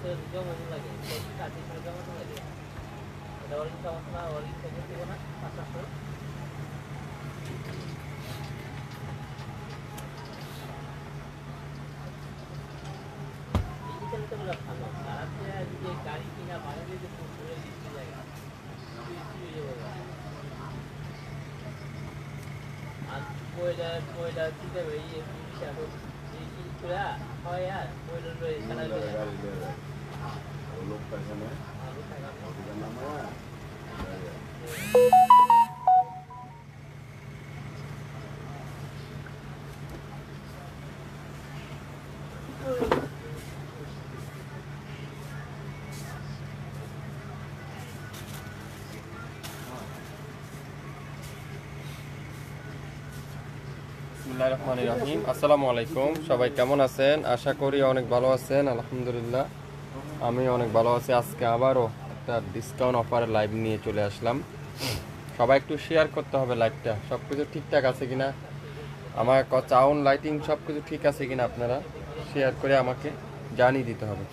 গাড়ি কিনা বানালে যে জায়গা আর কয়লা দিতে হবে এই পুরা হয় আর কয়লা রয়ে চালা लोग पैसे में বিসমিল্লাহিররহমানিররহিম। আসসালামু আলাইকুম, সবাই কেমন আছেন? আশা করি অনেক ভালো আছেন। আলহামদুলিল্লাহ আমি অনেক ভালো আছি। আজকে আবারও একটা ডিসকাউন্ট অফারের লাইভ নিয়ে চলে আসলাম। সবাই একটু শেয়ার করতে হবে লাইভটা, সব কিছু ঠিকঠাক আছে কিনা, আমার সাউন্ড লাইটিং সব কিছু ঠিক আছে কিনা আপনারা শেয়ার করে আমাকে জানিয়ে দিতে হবে।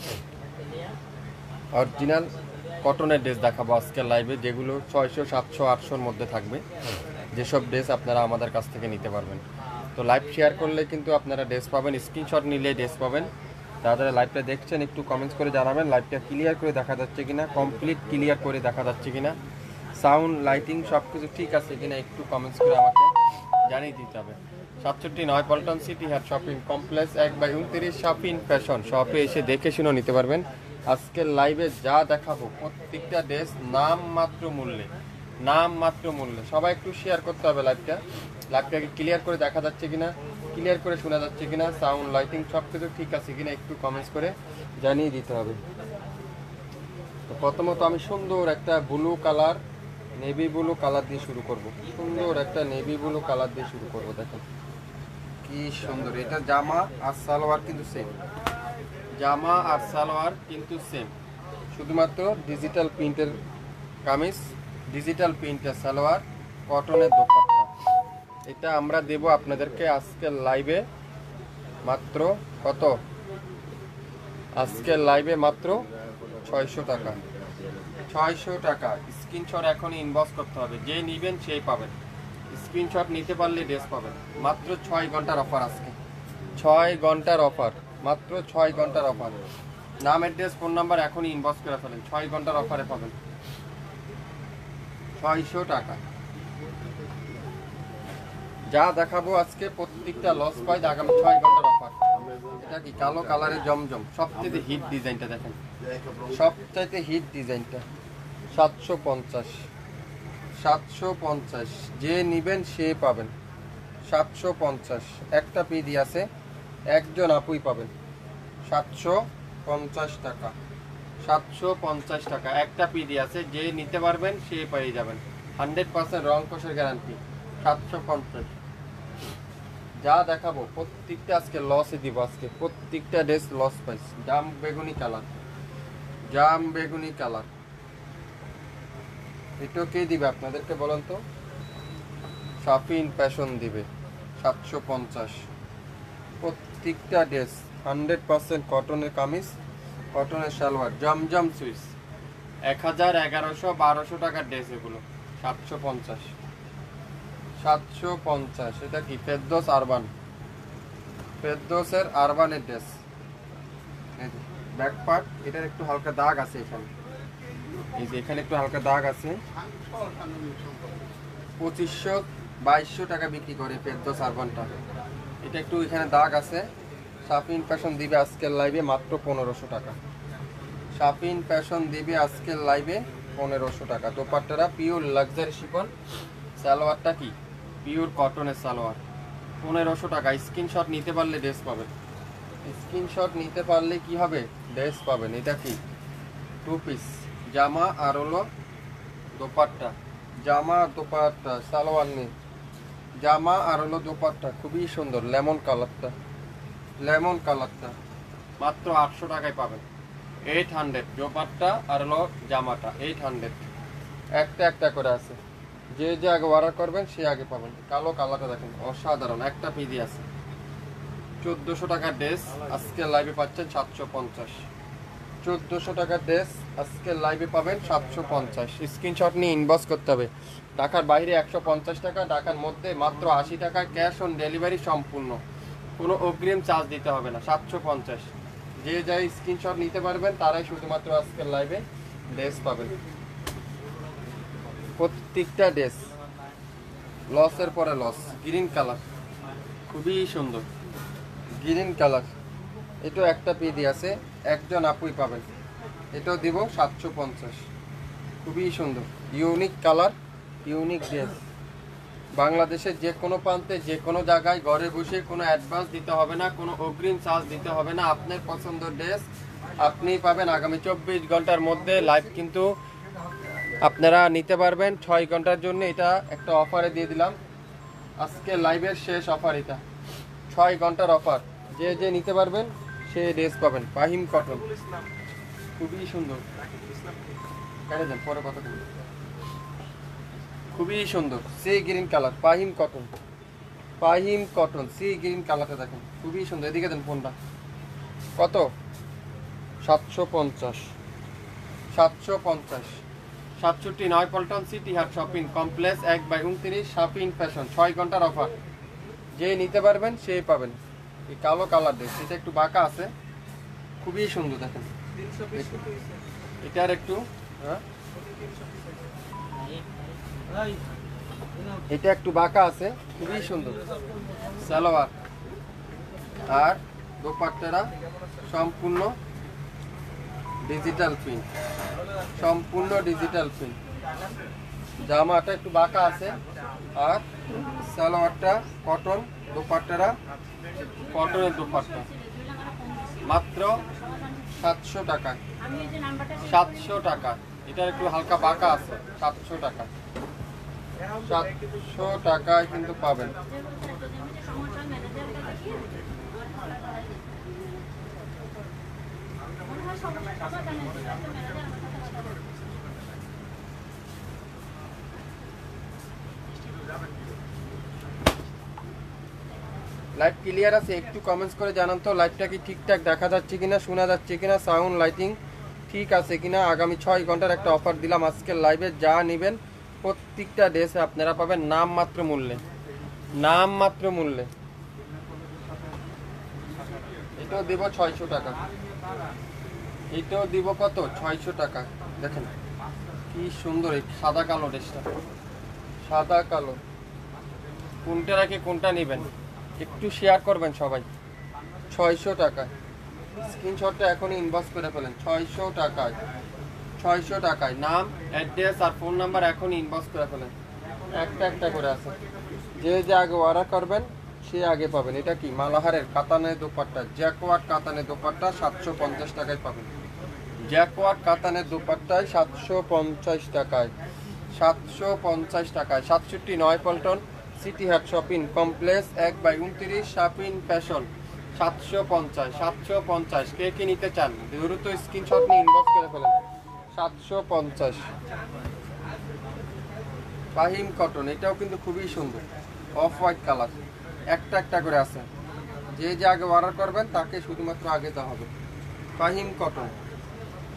অরিজিনাল কটনের ড্রেস দেখাবো আজকের লাইভে, যেগুলো 600, 700, 800-র মধ্যে থাকবে। যেসব ড্রেস আপনারা আমাদের কাছ থেকে নিতে পারবেন। তো লাইভ শেয়ার করলে কিন্তু আপনারা ড্রেস পাবেন, স্ক্রিনশট নিলে ড্রেস পাবেন। যারা লাইভটা দেখছেন একটু কমেন্টস করে জানাবেন লাইভটা ক্লিয়ার করে দেখা যাচ্ছে কিনা, কমপ্লিট ক্লিয়ার করে দেখা যাচ্ছে কিনা, সাউন্ড লাইটিং সব কিছু ঠিক আছে কিনা একটু কমেন্টস করে আমাকে জানিয়ে দিতে হবে। 67 পল্টন সিটি হাট শপিং কমপ্লেক্স 1/29 শপিং ফ্যাশন শপে এসে দেখে শুনে নিতে পারবেন। আজকের লাইভে যা দেখাবো প্রত্যেকটা ড্রেস নামমাত্র মূল্যে। সবাই একটু শেয়ার করতে হবে লাইভটাকে ক্লিয়ার করে দেখা যাচ্ছে কিনা, ক্লিয়ার করে শোনা যাচ্ছে কিনা, সাউন্ড লাইটিং সব কিছু ঠিক আছে কিনা একটু কমেন্টস করে জানিয়ে দিতে হবে। তো প্রথমত আমি সুন্দর একটা blue colour, navy blue colour দিয়ে শুরু করব। সুন্দর একটা নেভি ব্লু কালার দিয়ে শুরু করব। দেখেন কি সুন্দর, এটা জামা আর সালোয়ার কিন্তু সেম, জামা আর সালোয়ার কিন্তু সেম, শুধুমাত্র ডিজিটাল প্রিন্টের কামিজ, ডিজিটাল প্রিন্টের সালোয়ার, কটনের দোপাট্টা। এটা আমরা দেব আপনাদেরকে আজকের লাইভে মাত্র কত? আজকের লাইভে মাত্র 600 টাকা। 600 টাকা। স্ক্রিনশট এখনই ইনবক্স করতে হবে, যে নেবেন সেই পাবেন। স্ক্রিনশট নিতে পারলে ড্রেস পাবেন। মাত্র 6 ঘন্টার অফার আজকে, 6 ঘন্টার অফার, মাত্র 6 ঘন্টার অফার। নাম, অ্যাড্রেস, ফোন নাম্বার এখনই ইনবক্স করে ফেলেন, 6 ঘন্টার অফারে পাবেন 600 টাকা। যা দেখাবো আজকে প্রত্যেকটা লস পাইড আগামী 6 ঘন্টার অফার। এটা কি কালো কালারের জমজম, সবচেয়ে হিট ডিজাইনটা দেখেন, সবচাইতে হিট ডিজাইনটা। 750, যে নিবেন সে পাবেন 750। একটা পিডি আছে, একজন আপুই পাবেন 750 টাকা। 750 টাকা একটা পিডি আছে, যে নিতে পারবেন সে পেয়ে যাবেন। 100% রং কষের গ্যারান্টি। 750। যা দেখাবো প্রত্যেকটা আজকে লসে দিব, আজকে প্রত্যেকটা ড্রেস লস পাইস। জাম বেগুনি কালার, এটা কে দিবে আপনাদেরকে বলেন তো? শপিং ফ্যাশন দিবে 750। প্রত্যেকটা ড্রেস 100% কটনের কামিজ, কটনের সালোয়ার, জমজম সুইস। 1000, 1100, 1200 টাকার ড্রেস এগুলো। 750। এটা কি ফেরদৌস আরবান, ফেরদৌসের আরবানের ড্রেস। ব্যাক পার্ট, এটার একটু হালকা দাগ আছে এখানে, এই যে এখানে একটু হালকা দাগ আছে। 2500-2200 টাকা বিক্রি করে ফেরদৌস আরবানটা। এটা একটু এখানে দাগ আছে। শপিং ফ্যাশন দিবে আজকের লাইভে মাত্র 1500 টাকা। শপিং ফ্যাশন দিবে আজকের লাইভে 1500 টাকা। দোপাট্টাটা পিওর লাক্সারি শিফন, সালোয়ারটা কি পিওর কটনের সালোয়ার। 1500 টাকা। স্ক্রিনশট নিতে পারলে ড্রেস পাবেন, স্ক্রিনশট নিতে পারলে কি হবে? ড্রেস পাবেন। এটা কি 2 পিস জামা আর হলো দোপাট্টা, জামা দোপাট্টা, সালোয়ার নেই, জামা আর হলো দোপাট্টা। খুবই সুন্দর লেমন কালারটা মাত্র 800 টাকায় পাবেন। 800 দোপাট্টা আর হলো জামাটা 800। একটা করে আছে, যে আগে অর্ডার করবেন সে আগে পাবেন। কালো কালারটা দেখেন অসাধারণ, একটা পিডি আছে। 1400 টাকার ড্রেস আজকে লাইভে পাচ্ছেন 750। 1400 টাকার ড্রেস আজকে লাইভে পাবেন 750। স্ক্রিনশট নিয়ে ইনবক্স করতে হবে। ঢাকার বাইরে 150 টাকা, ঢাকার মধ্যে মাত্র 80 টাকা, ক্যাশ অন ডেলিভারি সম্পূর্ণ, কোনো অগ্রিম চার্জ দিতে হবে না। 750। যে যাই স্ক্রিনশট নিতে পারবেন তারাই শুধুমাত্র আজকের লাইভে ড্রেস পাবেন। প্রত্যেকটা ড্রেস লসের পরে লস। গ্রিন কালার খুবই সুন্দর, গ্রিন কালার। এটাও একটা পেদি আছে, একজন আপুই পাবেন। এটাও দিব 750। খুবই সুন্দর, ইউনিক কালার, ইউনিক ড্রেস। বাংলাদেশের যে কোনো প্রান্তে যে কোনো জায়গায় ঘরে বসে কোনো অ্যাডভান্স দিতে হবে না, কোনো অগ্রিম চার্জ দিতে হবে না। আপনার পছন্দের ড্রেস আপনিই পাবেন। আগামী 24 ঘন্টার মধ্যে লাইভ কিন্তু আপনারা নিতে পারবেন 6 ঘন্টার জন্য। এটা একটা অফারে দিয়ে দিলাম, আজকে লাইভের শেষ অফার। এটা 6 ঘন্টার অফার। যে যে নিতে পারবেন সে ড্রেস পাবেন। পাহিম কটন খুবই সুন্দর, কেটে দেন পরে কথা বলুন। খুবই সুন্দর সি গ্রিন কালার, পাহিম কটন, পাহিম কটন সি গ্রিন কালারটা দেখেন খুবই সুন্দর। এদিকে দেন ফোনটা। কত? 750। 750। 67 নয়পল্টন সিটি হাট শপিং কমপ্লেক্স 1/29 শপিং ফ্যাশন। 6 ঘন্টার অফার। যে নিতে পারবেন সেই পাবেন। এই কালো কালার ড্রেস, এটা একটু বাঁকা আছে, খুবই সুন্দর দেখেন। এটার একটু এটা একটু বাঁকা আছে, খুবই সুন্দর সালোয়ার। আর দোপাট্টারা সম্পূর্ণ ডিজিটাল প্রিন্ট, সম্পূর্ণ ডিজিটাল প্রিন্ট। জামাটা একটু বাঁকা আছে, আর সালোয়ারটা কটন, দোপাট্টারা কটনের দোপাট্টা। মাত্র 700 টাকা। 700 টাকা। এটা একটু হালকা বাঁকা আছে, 700 টাকা। 700 টাকায় কিন্তু পাবেন। লাইভ ক্লিয়ার আছে? একটু কমেন্টস করে জানান তো লাইভটা কি ঠিকঠাক দেখা যাচ্ছে কিনা, শোনা যাচ্ছে কিনা, সাউন্ড লাইটিং ঠিক আছে কিনা। আগামী 6 ঘন্টার একটা অফার দিলাম আজকের লাইভে। যা নেবেন প্রত্যেকটা ড্রেসে আপনারা পাবেন নামমাত্র মূল্যে, নামমাত্র মূল্যে। এটাও দিব 600 টাকা। এটাও দিব কত? 600 টাকা। দেখেন কি সুন্দর এই সাদা কালো ড্রেসটা, সাদা কালো। কোনটা রেখে কোনটা নেবেন একটু শেয়ার করবেন সবাই। 600 টাকা। স্ক্রিনশটটা এখনই ইনবক্স করে ফেলেন। 600 টাকায়, 600 টাকায়। নাম, অ্যাড্রেস আর ফোন নাম্বার এখনই ইনবক্স করে ফেলেন। একটা একটা করে আছে। যে যে আগে অর্ডার করবেন সে আগে পাবেন। এটা কি মালাহারের কাতানের দোপাট্টা, জ্যাকওয়ার্ড কাতানের দোপাট্টা 750 টাকায় পাবেন। জ্যাকওয়ার্ড কাতানের দোপাট্টায় 750 টাকায়, 750 টাকায়। 67 নয়পল্টন সিটি হাট শপিং কমপ্লেক্স 1/29 শপিং ফ্যাশন। 750, 750। কে কি নিতে চান দ্রুত স্ক্রিনশট নিয়ে ইনবক্স করে ফেলেন। 750। পাহিম কটন, এটাও কিন্তু খুবই সুন্দর, অফ হোয়াইট কালার। একটা একটা করে আছে। যে যে আগে অর্ডার করবেন তাকে শুধুমাত্র আগে দেওয়া হবে। পাহিম কটন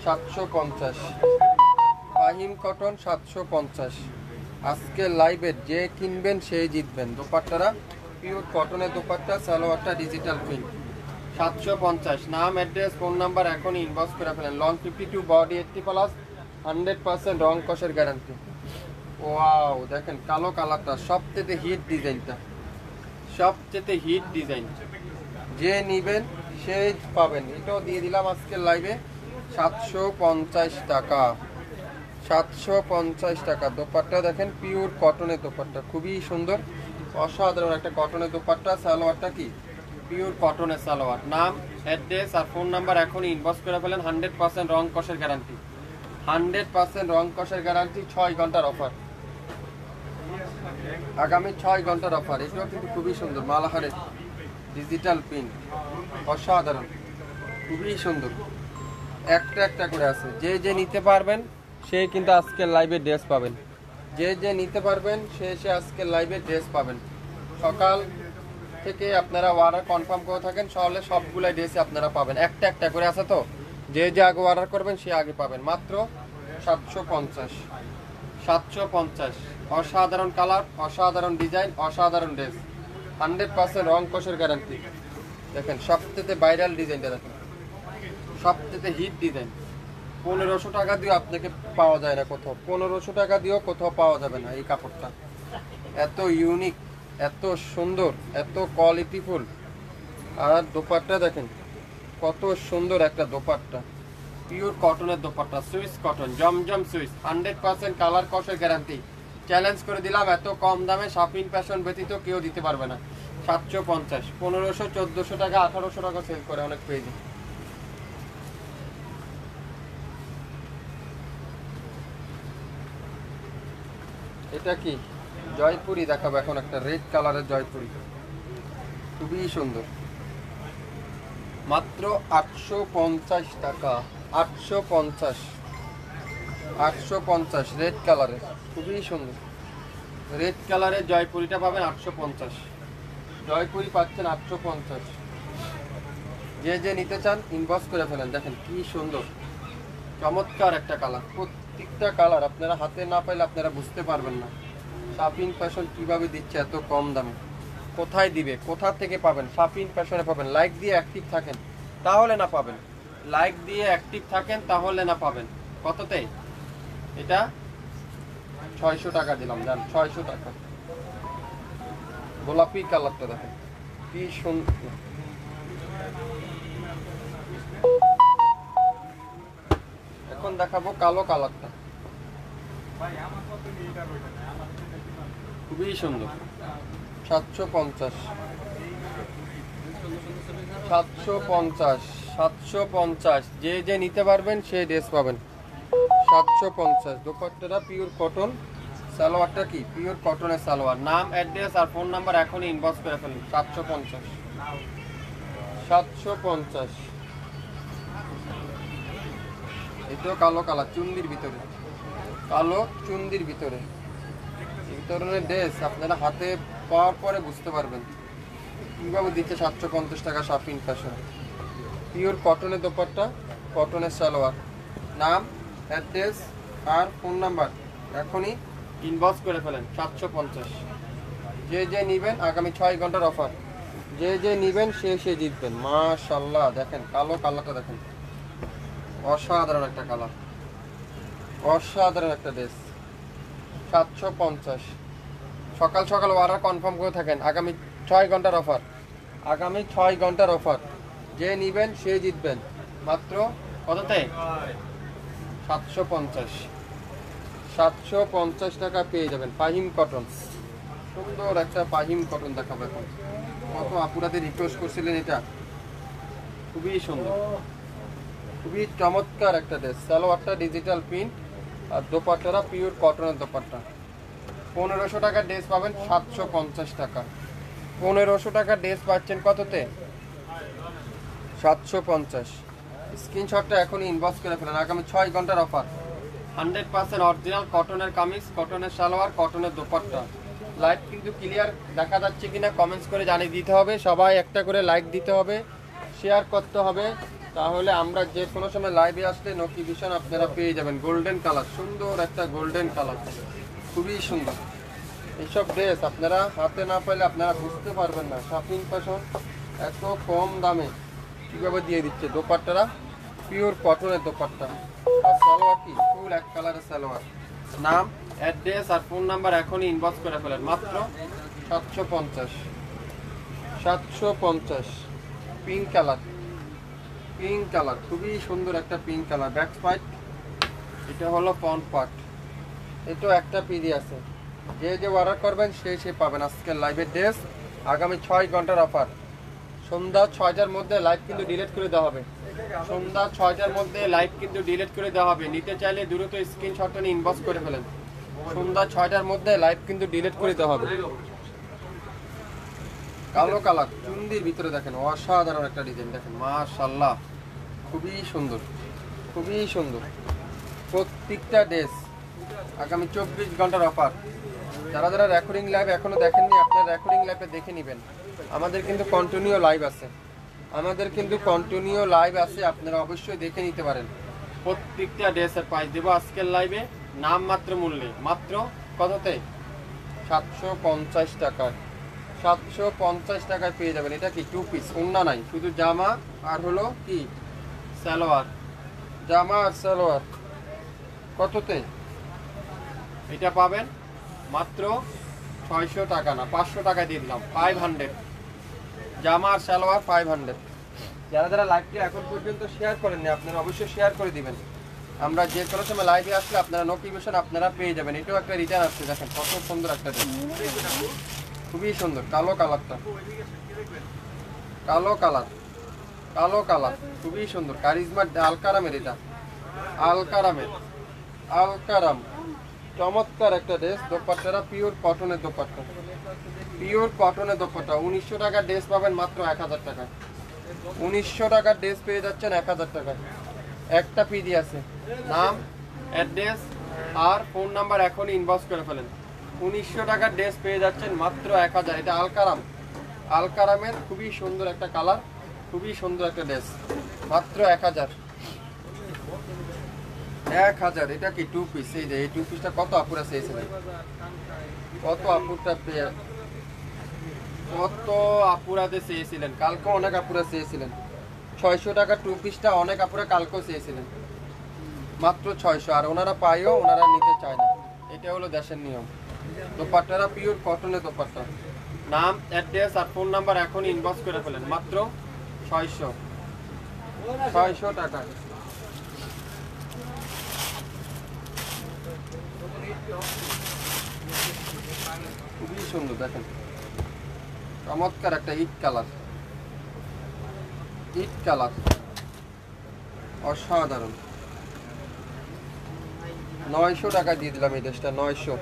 750। পাহিম কটন 750। আজকে লাইভে যে কিনবেন সেই জিতবেন। দোপাট্টারা পিওর কটনের দোপাট্টা, সালোয়ারটা ডিজিটাল প্রিন্ট। 750। নাম, অ্যাড্রেস, ফোন নাম্বার এখনই ইনবক্স করে ফেলেন। লং 52, বডি 80+, 100% রং কষের গ্যারান্টি। ওয়াও দেখেন কালো কালারটা সবচেয়ে হিট ডিজাইনটা, সবচেয়ে হিট ডিজাইন। যে নিবেন সেই পাবেন। এটাও দিয়ে দিলাম আজকের লাইভে 750 টাকা। 750 টাকা। দোপাট্টা দেখেন পিওর কটনের দোপাট্টা, খুবই সুন্দর অসাধারণ একটা কটনের দোপাট্টা। সালোয়ারটা কি পিওর কটনের সালোয়ার। নাম, অ্যাড্রেস আর ফোন নাম্বার এখনই ইনবক্স করে ফেলেন। 100% রং কষের গ্যারান্টি, 100% রং কষের গ্যারান্টি। 6 ঘন্টার অফার, আগামী 6 ঘন্টার অফার। এটাও কিন্তু খুবই সুন্দর মালাহারের ডিজিটাল প্রিন্ট, অসাধারণ, খুবই সুন্দর। একটা একটা করে আছে। যে যে নিতে পারবেন সে কিন্তু আজকের লাইভে ড্রেস পাবেন। যে যে নিতে পারবেন সে আজকের লাইভে ড্রেস পাবেন। সকাল থেকে আপনারা অর্ডার কনফার্ম করে থাকেন, তাহলে সবগুলাই ড্রেসে আপনারা পাবেন। একটা একটা করে আছে তো, যে যে আগে অর্ডার করবেন সে আগে পাবেন। মাত্র 750, 750। অসাধারণ কালার, অসাধারণ ডিজাইন, অসাধারণ ড্রেস, 100% রং কষের গ্যারান্টি। দেখেন সবথেকে ভাইরাল ডিজাইনটা দেখেন, সবথেকে হিট ডিজাইন। 1500 টাকা দিয়ে আপনাকে পাওয়া যায় না কোথাও, 1500 টাকা দিয়েও কোথাও পাওয়া যাবে না এই কাপড়টা। এত ইউনিক, এত সুন্দর, এত কোয়ালিটিফুল। আর দোপাট্টা দেখেন কত সুন্দর একটা দোপাট্টা, পিওর কটনের দোপাট্টা, সুইস কটন, জমজম সুইস, 100% কালার কষের গ্যারান্টি। চ্যালেঞ্জ করে দিলাম, এত কম দামে শাপিং ফ্যাশন ব্যতীত কেউ দিতে পারবে না। 750, 1500, 1400 টাকা, 1800 টাকা সেল করে অনেক পেয়েছি। এটা কি জয়পুরি দেখাবো এখন, একটা রেড কালারের জয়পুরি, খুবই সুন্দর। মাত্র 850 টাকা, 850, 850 রেড কালারের, খুবই সুন্দর। রেড কালারের জয়পুরিটা পাবেন 850, জয়পুরি পাচ্ছেন 850। যে যে নিতে চান ইনবক্স করে ফেলেন। দেখেন কি সুন্দর, চমৎকার একটা কালার। প্রত্যেকটা কালার আপনারা হাতে না পাইলে আপনারা বুঝতে পারবেন না শাপিং ফ্যাশন কিভাবে দিচ্ছে এত কম দামে। কোথায় দিবে, কোথা থেকে পাবেন? শাপিং ফ্যাশনে পাবেন। লাইক দিয়ে অ্যাক্টিভ থাকেন তাহলে না পাবেন, লাইক দিয়ে অ্যাক্টিভ থাকেন তাহলে না পাবেন। কততে? এটা 600 টাকা দিলাম, জান, 600 টাকা। গোলাপি কালারটা দেখেন কি সুন্দর। এখন দেখাবো কালো কালারটা, খুবই সুন্দর। 750, 750, 750। যে যে নিতে পারবেন সেই ড্রেস পাবেন। 750। দোপাট্টাটা পিওর কটন, সালোয়ারটা কি পিওর কটনের সালোয়ার। নাম, অ্যাড্রেস আর ফোন নাম্বার এখনই ইনবক্স করে ফেলুন। 750, 750। এটাও কালো কালার, চুন্দির ভিতরে, কালো চুন্দির ভিতরে। এই ধরনের ড্রেস আপনারা হাতে পাওয়ার পরে বুঝতে পারবেন কীভাবে দিচ্ছে 750 টাকা শাপিং ফ্যাশন। পিওর কটনের দোপাট্টা, কটনের সালোয়ার। নাম, অ্যাড্রেস আর ফোন নাম্বার এখনই ইনবক্স করে ফেলেন। 750। যে যে নেবেন আগামী 6 ঘন্টার অফার, যে যে নেবেন সে জিতবেন। মাশাআল্লাহ দেখেন কালো কালারটা দেখেন, অসাধারণ একটা কালার, অসাধারণ একটা ড্রেস। 750। সকাল সকাল অর্ডার কনফার্ম করে থাকেন। আগামী 6 ঘন্টার অফার, আগামী 6 ঘন্টার অফার। যে নেবেন সে জিতবেন। মাত্র কততে? 750, 750 টাকা পেয়ে যাবেন। পাহিম কটন, সুন্দর একটা পাহিম কটন দেখাবো এখন। কত আপুরাতে রিকোয়েস্ট করছিলেন, এটা খুবই সুন্দর, খুবই চমৎকার একটা ড্রেস। সালোয়ারটা ডিজিটাল প্রিন্ট আর দোপাট্টাটা পিওর কটনের দোপাট্টা। 1500 টাকার ড্রেস পাবেন 750 টাকা। 1500 টাকার ড্রেস পাচ্ছেন কততে? 750। স্ক্রিনশটটা এখনই ইনবক্স করে ফেলেন। আগামী 6 ঘন্টার অফার। 100% অরিজিনাল কটনের কামিজ, কটনের সালোয়ার, কটনের দোপাট্টা। লাইভ কিন্তু ক্লিয়ার দেখা যাচ্ছে কিনা কমেন্টস করে জানিয়ে দিতে হবে। সবাই একটা করে লাইক দিতে হবে, শেয়ার করতে হবে, তাহলে আমরা যে কোনো সময় লাইভে আসলে নোটিফিকেশন আপনারা পেয়ে যাবেন। গোল্ডেন কালার, সুন্দর একটা গোল্ডেন কালার, খুবই সুন্দর। এইসব ড্রেস আপনারা হাতে না পাইলে আপনারা বুঝতে পারবেন না শাপিং ফ্যাশন এত কম দামে কীভাবে দিয়ে দিচ্ছে। দোপাট্টারা পিওর কটনের দোপাট্টা আর সালোয়ার কি ফুল এক কালারের সালোয়ার। নাম, অ্যাড্রেস আর ফোন নাম্বার এখনই ইনবক্স করে ফেলেন। মাত্র 750, 750। পিঙ্ক কালার, পিঙ্ক কালার, খুবই সুন্দর একটা পিঙ্ক কালার। ব্যাক সাইড এটা হলো ফ্রন্ট পার্ট। এটাও একটা পিডি আছে। যে যে অর্ডার করবেন সে পাবেন। আজকের লাইভের ড্রেস, আগামী 6 ঘন্টার অফার। সন্ধ্যা 6টার মধ্যে লাইভ কিন্তু ডিলিট করে দেওয়া হবে। সন্ধ্যা 6টার মধ্যে লাইভ কিন্তু ডিলিট করে দেওয়া হবে। নিতে চাইলে দ্রুত স্ক্রিনশটটা নিয়ে ইনবক্স করে ফেলেন। সন্ধ্যা 6টার মধ্যে লাইভ কিন্তু ডিলিট করে দেওয়া হবে। কালো কালার, চুন্দির ভিতরে দেখেন অসাধারণ একটা ডিজাইন দেখেন, মাশাআল্লাহ, খুবই সুন্দর, খুবই সুন্দর। প্রত্যেকটা ড্রেস আগামী 24 ঘন্টার অফার। যারা যারা রেকর্ডিং লাইভ এখনো দেখেননি, আপনারা রেকর্ডিং লাইভে দেখে নেবেন। আমাদের কিন্তু কন্টিনিউ লাইভ আছে, আমাদের কিন্তু কন্টিনিউ লাইভ আছে, আপনারা অবশ্যই দেখে নিতে পারেন। প্রত্যেকটা ড্রেসের প্রাইস দেবো আজকের লাইভে নাম মাত্র মূল্যে, মাত্র কততে? 750 টাকায়। 750 টাকায় পেয়ে যাবেন। এটা কি 2 পিস, ওন্না নাই, শুধু জামা আর হলো কি সালোয়ার, জামা আর সালোয়ার। কততে? এটা পাবেন মাত্র 600 টাকা না 500 টাকায় দিয়ে দিলাম, 500। জামা আর সালোয়ার 500। যারা যারা লাইভটি এখন পর্যন্ত শেয়ার করেননি আপনারা অবশ্যই শেয়ার করে দিবেন। আমরা যে কোনো সময় লাইভে আসলে আপনারা নোটিফিকেশন আপনারা পেয়ে যাবেন। এটাও একটা রিটার্ন আসছে, দেখেন কত সুন্দর একটা ড্রেস, খুবই সুন্দর। কালো কালারটা, কালো কালার, কালো কালার, খুবই সুন্দর। কারিজমা আলকারামের, এটা আলকারামের, আলকারাম, চমৎকার একটা ড্রেস। দোপাট্টাটা পিওর কটনের দোপাট্টা, পিওর কটনের দোপাট্টা। 1900 টাকার ড্রেস পাবেন মাত্র 1000 টাকায়। 1900 টাকার ড্রেস পেয়ে যাচ্ছেন 1000 টাকায়। একটা পিডি আছে, নাম, অ্যাড্রেস আর ফোন নাম্বার এখনই ইনবক্স করে ফেলেন। 1900 টাকার ড্রেস পেয়ে যাচ্ছেন মাত্র 1000। এটা আলকারাম, আলকারামের খুবই সুন্দর একটা কালার, খুবই সুন্দর একটা ড্রেস, মাত্র 1000। 1000। এটা কি 2 পিস? এই যে এই 2 পিসটা কত আপুরা চেয়েছিলেন, কত আপুরটা পেয়ে, কত আপুরাতে চেয়েছিলেন, কালকে অনেক আপুরা চেয়েছিলেন। 600 টাকা 2 পিসটা অনেক আপুরা কালকেও চেয়েছিলেন, মাত্র 600। আর ওনারা পাইও, ওনারা নিতে চায় না, এটা হলো দেশের নিয়ম। দোপাট্টারা পিওর কটনের দোপাট্টা। নাম, অ্যাড্রেস আর ফোন নাম্বার এখন ইনবক্স করে ফেলেন, মাত্র 600, 600 টাকা। খুবই সুন্দর, দেখেন চমৎকার একটা ইট কালার, ইট কালার, অসাধারণ। 900 টাকা দিয়ে দিলাম এই ড্রেসটা, 900।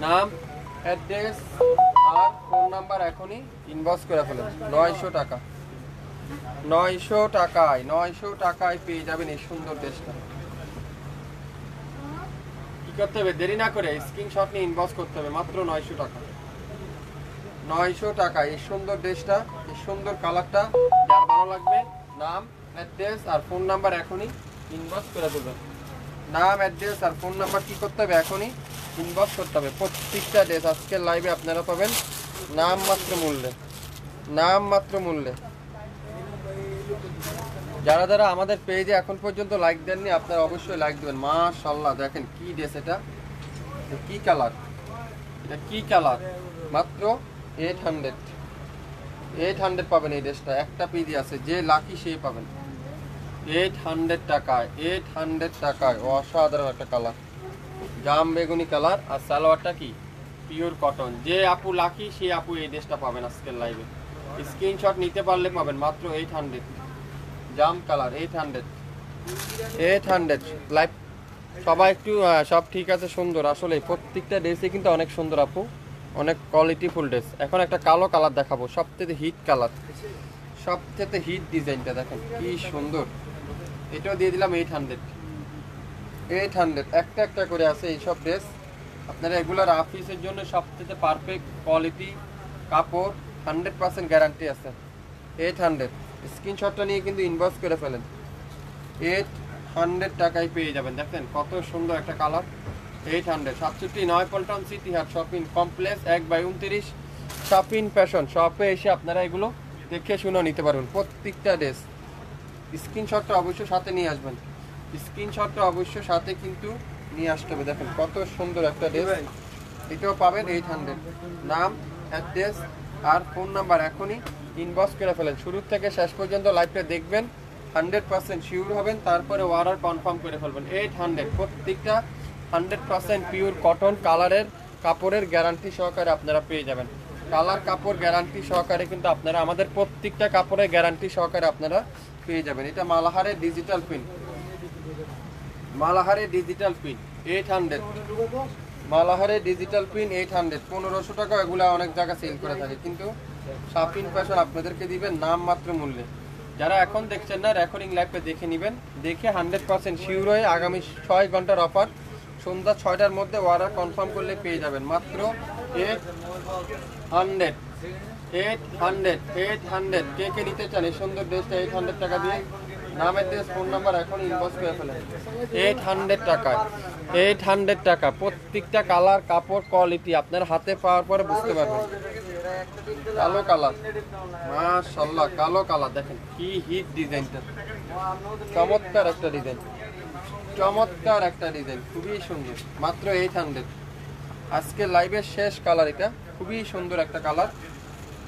নাম, অ্যাড্রেস আর ফোন নাম্বার এখনই ইনবক্স করে ফেলেন, 900 টাকা। 900 টাকায়, 900 টাকায় পেয়ে যাবেন এই সুন্দর ড্রেসটা। কি করতে হবে? দেরি না করে স্ক্রিনশট নিয়ে ইনবক্স করতে হবে, মাত্র 900 টাকা। 900 টাকা এই সুন্দর ড্রেসটা, এই সুন্দর কালারটা। যার ভালো লাগবে নাম, অ্যাড্রেস আর ফোন নাম্বার এখনই ইনবক্স করে দেবেন। নাম, অ্যাড্রেস আর ফোন নাম্বার কি করতে হবে? এখনই ইনবক্স করতে হবে। প্রত্যেকটা ড্রেস আজকের লাইভে আপনারা পাবেন নাম মাত্র মূল্যে, নাম মাত্র মূল্যে। যারা যারা আমাদের পেজে এখন পর্যন্ত লাইক দেননি আপনারা অবশ্যই লাইক দেবেন। মাশাআল্লাহ, দেখেন কি ড্রেস, এটা কি কালার, এটা কি কালার, মাত্র 800। 800 পাবেন এই ড্রেসটা। একটা পিডি আছে, যে লাকি সে পাবেন 800 টাকায়। 800 টাকায় অসাধারণ একটা কালার, জাম বেগুনি কালার। আর সালোয়ারটা কি পিওর কটন। যে আপু লাকি সে আপু এই ড্রেসটা পাবেন আজকের লাইভে। স্ক্রিনশট নিতে পারলে পাবেন মাত্র 800। জাম কালার 800, 800 লাইভ। সবাই একটু সব ঠিক আছে, সুন্দর। আসলে প্রত্যেকটা ড্রেসে কিন্তু অনেক সুন্দর আপু, অনেক কোয়ালিটিফুল ড্রেস। এখন একটা কালো কালার দেখাবো, সবথেকে হিট কালার, সবথেকে হিট ডিজাইনটা দেখেন কি সুন্দর। এটাও দিয়ে দিলাম 800। 800 একটা একটা করে আছে এইসব ড্রেস। আপনারা রেগুলার অফিসের জন্য সবথেকে পারফেক্ট কোয়ালিটি কাপড়, 100% গ্যারান্টি আছে। 800 স্ক্রিনশটটা নিয়ে কিন্তু ইনবক্স করে ফেলেন। 800 টাকায় পেয়ে যাবেন। দেখেন কত সুন্দর একটা কালার। 800। 67 পল্টন সিটি হাট শপিং কমপ্লেক্স 1/29 শপিং ফ্যাশন শপে এসে আপনারা এগুলো দেখে শুনে নিতে পারবেন। প্রত্যেকটা ড্রেস স্ক্রিনশটটা অবশ্যই সাথে নিয়ে আসবেন, স্ক্রিনশটটা অবশ্যই সাথে কিন্তু নিয়ে আসতে হবে। দেখেন কত সুন্দর একটা ড্রেস, এটাও পাবেন 800। নাম, অ্যাড্রেস আর ফোন নাম্বার এখনই ইনবক্স করে ফেলেন। শুরু থেকে শেষ পর্যন্ত লাইভটা দেখবেন, 100% শিওর হবেন, তারপরে অর্ডার কনফার্ম করে ফেলবেন। 800 প্রত্যেকটা 100% পিওর কটন কালারের কাপড়ের গ্যারান্টি সহকারে আপনারা পেয়ে যাবেন। কালার কাপড় গ্যারান্টি সহকারে কিন্তু আপনারা আমাদের প্রত্যেকটা কাপড়ের গ্যারান্টি সহকারে আপনারা পেয়ে যাবেন। এটা মালাহারের ডিজিটাল প্রিন্ট, মালাহারের ডিজিটাল প্রিন্ট 800। মালাহারের ডিজিটাল প্রিন্ট 800। 1500 টাকা এগুলো অনেক জায়গা সেল করে থাকে, কিন্তু শপিং ফ্যাশন আপনাদেরকে দিবেন নাম মাত্র মূল্যে। যারা এখন দেখছেন না, রেকর্ডিং লাইভে দেখে নেবেন, দেখে 100% শিওর হয়ে আগামী 6 ঘন্টার অফার সন্ধ্যা 6টার মধ্যে অর্ডার কনফার্ম করলে পেয়ে যাবেন মাত্র 800। 800 কে কে নিতে চান এই সুন্দর ড্রেসটা 800 টাকা দিয়ে? নামের ড্রেস, ফোন নাম্বার এখন ইনবক্স করে ফেলেন। 800 টাকায়, 800 টাকা। প্রত্যেকটা কালার, কাপড়, কোয়ালিটি আপনার হাতে পাওয়ার পরে বুঝতে পারবেন। কালো কালার, মাশাআল্লাহ, কালো কালার দেখেন কি হিট ডিজাইনটা, চমৎকার একটা ডিজাইন, চমৎকার একটা ডিজাইন, খুবই সুন্দর। মাত্র 800। আজকে লাইভের শেষ কালার এটা, খুবই সুন্দর একটা কালার,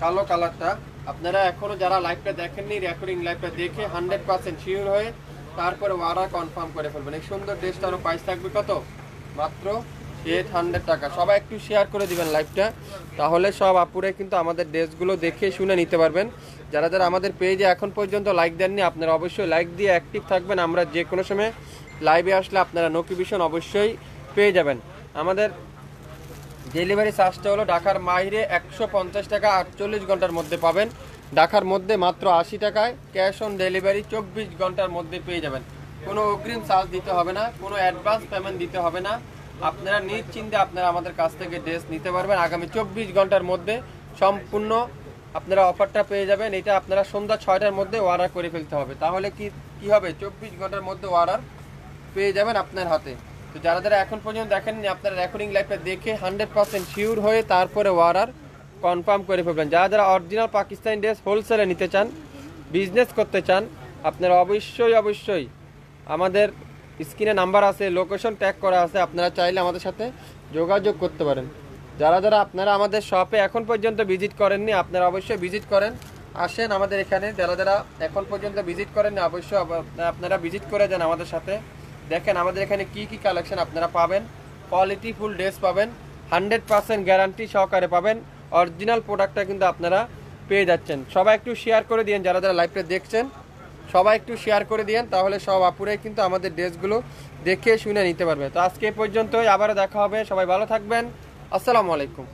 কালো কালারটা। আপনারা এখনো যারা লাইভটা দেখেননি, রেকর্ডিং লাইভটা দেখে 100% শিওর হয়ে তারপরে অর্ডার কনফার্ম করে ফেলবেন। এই সুন্দর ড্রেসটারও প্রাইস থাকবে কত? মাত্র 800 টাকা। সবাই একটু শেয়ার করে দিবেন লাইভটা, তাহলে সব আপুরে কিন্তু আমাদের ড্রেসগুলো দেখে শুনে নিতে পারবেন। যারা যারা আমাদের পেজে এখন পর্যন্ত লাইক দেননি, আপনারা অবশ্যই লাইক দিয়ে অ্যাক্টিভ থাকবেন। আমরা যে কোনো সময় লাইভে আসলে আপনারা নোটিফিকেশন অবশ্যই পেয়ে যাবেন। আমাদের ডেলিভারি চার্জটা হলো ঢাকার বাইরে 150 টাকা, 48 ঘন্টার মধ্যে পাবেন। ঢাকার মধ্যে মাত্র 80 টাকায় ক্যাশ অন ডেলিভারি 24 ঘন্টার মধ্যে পেয়ে যাবেন। কোনো অগ্রিম চার্জ দিতে হবে না, কোনো অ্যাডভান্স পেমেন্ট দিতে হবে না। আপনারা নিশ্চিন্তে আপনারা আমাদের কাছ থেকে ড্রেস নিতে পারবেন। আগামী 24 ঘন্টার মধ্যে সম্পূর্ণ আপনারা অফারটা পেয়ে যাবেন। এটা আপনারা সন্ধ্যা 6টার মধ্যে অর্ডার করে ফেলতে হবে, তাহলে কি হবে 24 ঘন্টার মধ্যে অর্ডার পেয়ে যাবেন আপনার হাতে। তো যারা যারা এখন পর্যন্ত দেখেননি, আপনারা রেকর্ডিং লাইভটা দেখে 100% শিওর হয়ে তারপরে অর্ডার কনফার্ম করে ফেলবেন। যারা যারা অরিজিনাল পাকিস্তানি ড্রেস হোলসেলে নিতে চান, বিজনেস করতে চান, আপনারা অবশ্যই আমাদের স্ক্রিনে নাম্বার আছে, লোকেশন ট্যাগ করা আছে, আপনারা চাইলে আমাদের সাথে যোগাযোগ করতে পারেন। যারা যারা আপনারা আমাদের শপে এখন পর্যন্ত ভিজিট করেননি, আপনারা অবশ্যই ভিজিট করেন, আসেন আমাদের এখানে। যারা যারা এখন পর্যন্ত ভিজিট করেননি, অবশ্যই আপনারা ভিজিট করে যান আমাদের সাথে। দেখেন আমাদের এখানে কি কি কালেকশন আপনারা পাবেন। কোয়ালিটি ফুল ড্রেস পাবেন, 100% গ্যারান্টি সহকারে পাবেন। অরিজিনাল প্রোডাক্টটা কিন্তু আপনারা পেয়ে যাচ্ছেন। সবাই একটু শেয়ার করে দিন, যারা যারা লাইভটা দেখছেন সবাই একটু শেয়ার করে দিন, তাহলে সব আপুরাই কিন্তু আমাদের ড্রেসগুলো দেখে শুনে নিতে পারবে। তো আজকে এই পর্যন্তই, আবারও দেখা হবে। সবাই ভালো থাকবেন, আসসালামু আলাইকুম।